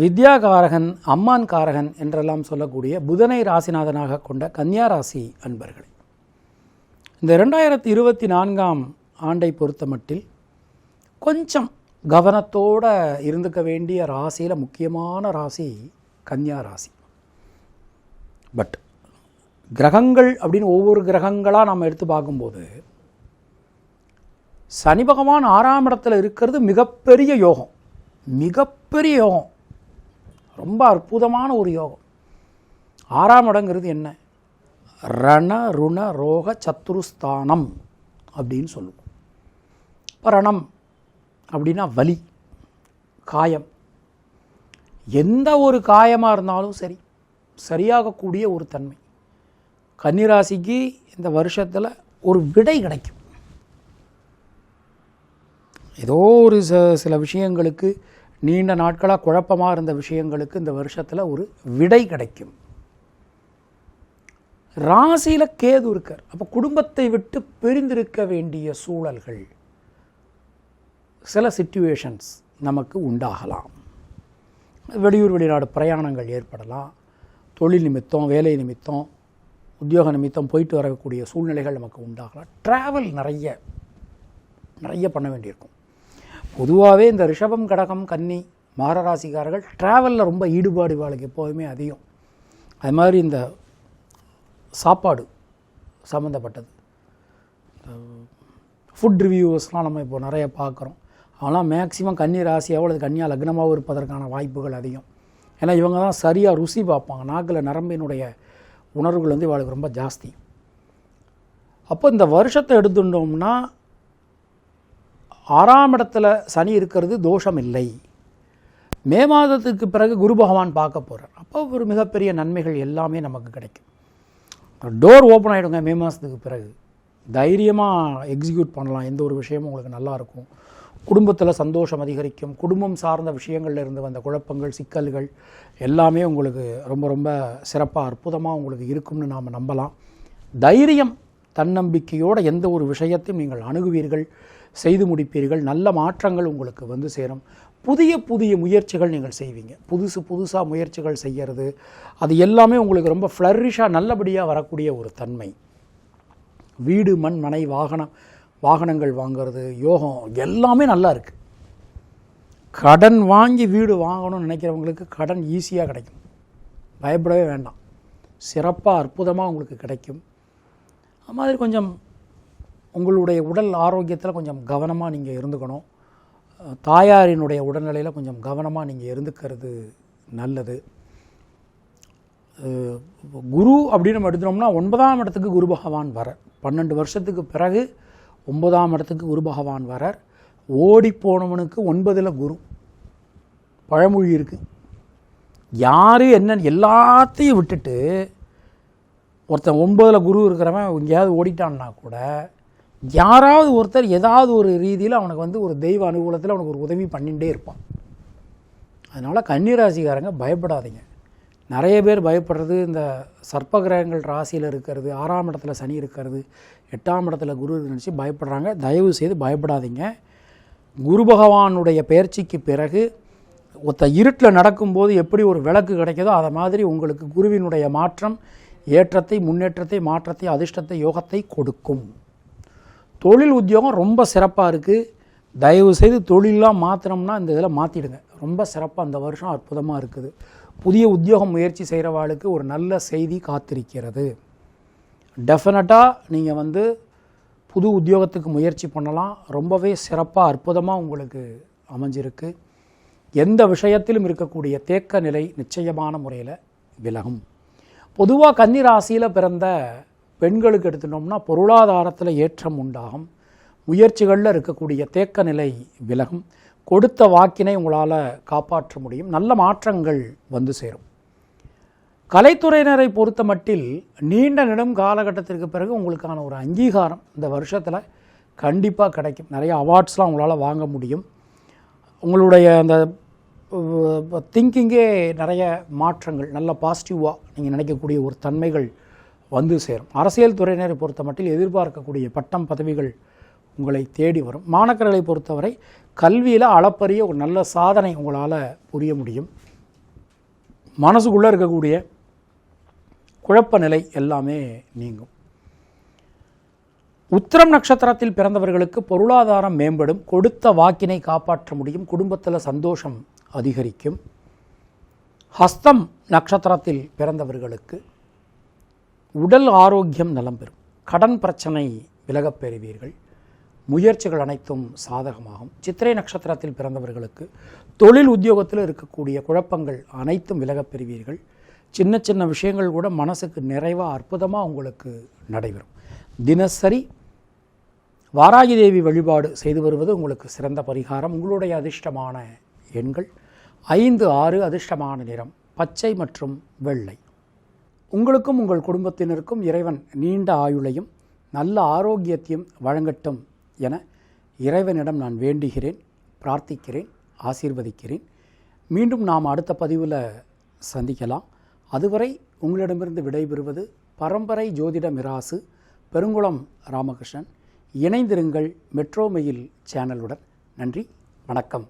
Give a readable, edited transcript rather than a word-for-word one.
வித்யாகாரகன், அம்மான் காரகன் என்றெல்லாம் சொல்லக்கூடிய புதனை ராசிநாதனாக கொண்ட கன்னியா ராசி அன்பர்களே, இந்த 2024ஆம் ஆண்டை பொறுத்த மட்டில் கொஞ்சம் கவனத்தோடு இருந்துக்க வேண்டிய ராசியில் முக்கியமான ராசி கன்னியா ராசி. பட் கிரகங்கள் அப்படின்னு ஒவ்வொரு கிரகங்களாக நம்ம எடுத்து பார்க்கும்போது சனி பகவான் 6ஆம் இடத்துல இருக்கிறது மிகப்பெரிய யோகம், மிகப்பெரிய யோகம், ரொம்ப அற்புதமான ஒரு யோகம். 6ஆம் இடங்கிறது என்ன? ரண ருண ரோக சத்துருஸ்தானம் அப்படின்னு சொல்லுவோம். இப்போ ரணம் அப்படின்னா வலி, காயம். எந்த ஒரு காயமாக இருந்தாலும் சரி சரியாகக்கூடிய ஒரு தன்மை. கன்னிராசிக்கு இந்த வருஷத்தில் ஒரு விடை கிடைக்கும். ஏதோ ஒரு சில விஷயங்களுக்கு, நீண்ட நாட்களாக குழப்பமாக இருந்த விஷயங்களுக்கு இந்த வருஷத்தில் ஒரு விடை கிடைக்கும். ராசியில் கேது இருக்கார். அப்போ குடும்பத்தை விட்டு பிரிந்திருக்க வேண்டிய சூழல்கள், சில சிச்சுவேஷன்ஸ் நமக்கு உண்டாகலாம். வெளியூர் வெளிநாடு பிரயாணங்கள் ஏற்படலாம். தொழில் நிமித்தம், வேலை நிமித்தம், உத்தியோக நிமித்தம் போயிட்டு வரக்கூடிய சூழ்நிலைகள் நமக்கு உண்டாகலாம். ட்ராவல் நிறைய பண்ண வேண்டியிருக்கும். பொதுவாகவே இந்த ரிஷபம், கடகம், கன்னி, மாரராசிக்காரர்கள் ட்ராவலில் ரொம்ப ஈடுபாடு வாழ்க்கை எப்போதுமே அதிகம். அது மாதிரி இந்த சாப்பாடு சம்மந்தப்பட்டது, ஃபுட் ரிவ்யூவர்ஸ்லாம் நம்ம இப்போ நிறைய பார்க்குறோம். அவங்களாம் மேக்ஸிமம் கன்னி ராசியாவோ அல்லது கன்னியா லக்னமாகவும் இருப்பதற்கான வாய்ப்புகள் அதிகம். ஏன்னா இவங்க தான் சரியாக ருசி பார்ப்பாங்க. நாக்கில் நரம்பினுடைய உணர்வுகள் வந்து இவளுக்கு ரொம்ப ஜாஸ்தி. அப்போ இந்த வருஷத்தை எடுத்துட்டோம்னா 6ஆம் இடத்துல சனி இருக்கிறது தோஷம் இல்லை. மே மாதத்துக்கு பிறகு குரு பகவான் பார்க்க போகிறார். அப்போ ஒரு மிகப்பெரிய நன்மைகள் எல்லாமே நமக்கு கிடைக்கும். டோர் ஓப்பன் ஆகிடுங்க. மே மாதத்துக்கு பிறகு தைரியமாக எக்ஸிக்யூட் பண்ணலாம். எந்த ஒரு விஷயமும் உங்களுக்கு நல்லாயிருக்கும். குடும்பத்தில் சந்தோஷம் அதிகரிக்கும். குடும்பம் சார்ந்த விஷயங்களில் இருந்து வந்த குழப்பங்கள், சிக்கல்கள் எல்லாமே உங்களுக்கு ரொம்ப ரொம்ப சிறப்பாக அற்புதமாக உங்களுக்கு இருக்கும்னு நாம் நம்பலாம். தைரியம், தன்னம்பிக்கையோடு எந்த ஒரு விஷயத்தையும் நீங்கள் அணுகுவீர்கள், செய்து முடிப்பீர்கள். நல்ல மாற்றங்கள் உங்களுக்கு வந்து சேரும். புதிய முயற்சிகள் நீங்கள் செய்வீங்க. புதுசாக முயற்சிகள் செய்கிறது, அது எல்லாமே உங்களுக்கு ரொம்ப ஃப்ளரிஷாக நல்லபடியாக வரக்கூடிய ஒரு தன்மை. வீடு, மண், மனை, வாகனங்கள் வாங்கிறது, யோகம் எல்லாமே நல்லா இருக்குது. கடன் வாங்கி வீடு வாங்கணும்னு நினைக்கிறவங்களுக்கு கடன் ஈஸியாக கிடைக்கும். பயப்படவே வேண்டாம். சிறப்பாக அற்புதமாக உங்களுக்கு கிடைக்கும். அது மாதிரி கொஞ்சம் உங்களுடைய உடல் ஆரோக்கியத்தில் கொஞ்சம் கவனமாக நீங்கள் இருந்துக்கணும். தாயாரினுடைய உடல்நிலையில் கொஞ்சம் கவனமாக நீங்கள் இருந்துக்கிறது நல்லது. குரு அப்படின்னு நம்ம எடுத்துனோம்னா 9ஆம் இடத்துக்கு குரு பகவான் வரார். 12 வருஷத்துக்கு பிறகு 9ஆம் இடத்துக்கு குரு பகவான் வரார். ஓடி போனவனுக்கு 9ல் குரு. பழமொழி இருக்குது. யார் என்ன எல்லாத்தையும் விட்டுட்டு ஒருத்தன் 9ல் குரு இருக்கிறவன் எங்கேயாவது ஓடிட்டான்னா கூட யாராவது ஒருத்தர் ஏதாவது ஒரு ரீதியில் அவனுக்கு வந்து ஒரு தெய்வ அனுகூலத்தில் அவனுக்கு ஒரு உதவி பண்ணிகிட்டே இருப்பான். அதனால் கன்னிராசிக்காரங்க பயப்படாதீங்க. நிறைய பேர் பயப்படுறது இந்த சர்ப்ப கிரகங்கள் ராசியில் இருக்கிறது, 6ஆம் இடத்துல சனி இருக்கிறது, 8ஆம் இடத்துல குரு நினச்சி பயப்படுறாங்க. தயவு செய்து பயப்படாதீங்க. குரு பகவானுடைய பெயர்ச்சிக்கு பிறகு இருட்டில் நடக்கும்போது எப்படி ஒரு விளக்கு கிடைக்குதோ அதை மாதிரி உங்களுக்கு குருவினுடைய மாற்றம் ஏற்றத்தை, முன்னேற்றத்தை, மாற்றத்தை, அதிர்ஷ்டத்தை, யோகத்தை கொடுக்கும். தொழில் உத்தியோகம் ரொம்ப சிறப்பாக இருக்குது. தயவு செய்து தொழிலெலாம் மாற்றினோம்னா இந்த இதில் மாற்றிடுங்க. ரொம்ப சிறப்பாக அந்த வருஷம் அற்புதமாக இருக்குது. புதிய உத்தியோகம் முயற்சி செய்கிறவாளுக்கு ஒரு நல்ல செய்தி காத்திருக்கிறது. டெஃபினட்டாக நீங்கள் வந்து புது உத்தியோகத்துக்கு முயற்சி பண்ணலாம். ரொம்பவே சிறப்பாக அற்புதமாக உங்களுக்கு அமைஞ்சிருக்கு. எந்த விஷயத்திலும் இருக்கக்கூடிய தேக்க நிலை நிச்சயமான முறையில் விலகும். பொதுவாக கன்னி ராசியில் பிறந்த பெண்களுக்கு எடுத்துட்டோம்னா பொருளாதாரத்தில் ஏற்றம் உண்டாகும். முயற்சிகளில் இருக்கக்கூடிய தேக்க நிலை விலகும். கொடுத்த வாக்கினை உங்களால் காப்பாற்ற முடியும். நல்ல மாற்றங்கள் வந்து சேரும். கலைத்துறையினரை பொறுத்த மட்டில் நீண்ட நெடும் காலகட்டத்திற்கு பிறகு உங்களுக்கான ஒரு அங்கீகாரம் இந்த வருஷத்தில் கண்டிப்பாக கிடைக்கும். நிறைய அவார்ட்ஸ்லாம் உங்களால் வாங்க முடியும். உங்களுடைய அந்த திங்கிங்கே நிறைய மாற்றங்கள், நல்ல பாசிட்டிவாக நீங்கள் நினைக்கக்கூடிய ஒரு தன்மைகள் வந்து சேரும். அரசியல் துறையினரை பொறுத்த மட்டில் எதிர்பார்க்கக்கூடிய பட்டம், பதவிகள் உங்களை தேடி வரும். மாணவர்களை பொறுத்தவரை கல்வியில் அளப்பரிய ஒரு நல்ல சாதனை உங்களால் புரிய முடியும். மனசுக்குள்ளே இருக்கக்கூடிய குழப்ப நிலை எல்லாமே நீங்கும். உத்திரம் நட்சத்திரத்தில் பிறந்தவர்களுக்கு பொருளாதாரம் மேம்படும், கொடுத்த வாக்கினை காப்பாற்ற முடியும், குடும்பத்தில் சந்தோஷம் அதிகரிக்கும். ஹஸ்தம் நட்சத்திரத்தில் பிறந்தவர்களுக்கு உடல் ஆரோக்கியம் நலம் பெறும், கடன் பிரச்சனை விலகப் பெறுவீர்கள், முயற்சிகள் அனைத்தும் சாதகமாகும். சித்திரை நட்சத்திரத்தில் பிறந்தவர்களுக்கு தொழில் உத்தியோகத்தில் இருக்கக்கூடிய குழப்பங்கள் அனைத்தும் விலகப் பெறுவீர்கள். சின்ன சின்ன விஷயங்கள் கூட மனசுக்கு நிறைவாக அற்புதமாக உங்களுக்கு நடைபெறும். தினசரி வாராகி தேவி வழிபாடு செய்து வருவது உங்களுக்கு சிறந்த பரிகாரம். உங்களுடைய அதிர்ஷ்டமான எண்கள் 5, 6, அதிர்ஷ்டமான நிறம் பச்சை மற்றும் வெள்ளை. உங்களுக்கும் உங்கள் குடும்பத்தினருக்கும் இறைவன் நீண்ட ஆயுளையும் நல்ல ஆரோக்கியத்தையும் வழங்கட்டும் என இறைவனிடம் நான் வேண்டுகிறேன், பிரார்த்திக்கிறேன், ஆசீர்வதிக்கிறேன். மீண்டும் நாம் அடுத்த பதிவில் சந்திக்கலாம். அதுவரை உங்களிடமிருந்து விடைபெறுவது பரம்பரை ஜோதிட மிராசு பெருங்குளம் ராமகிருஷ்ணன். இணைந்திருங்கள் மெட்ரோ மெயில் சேனலுடன். நன்றி, வணக்கம்.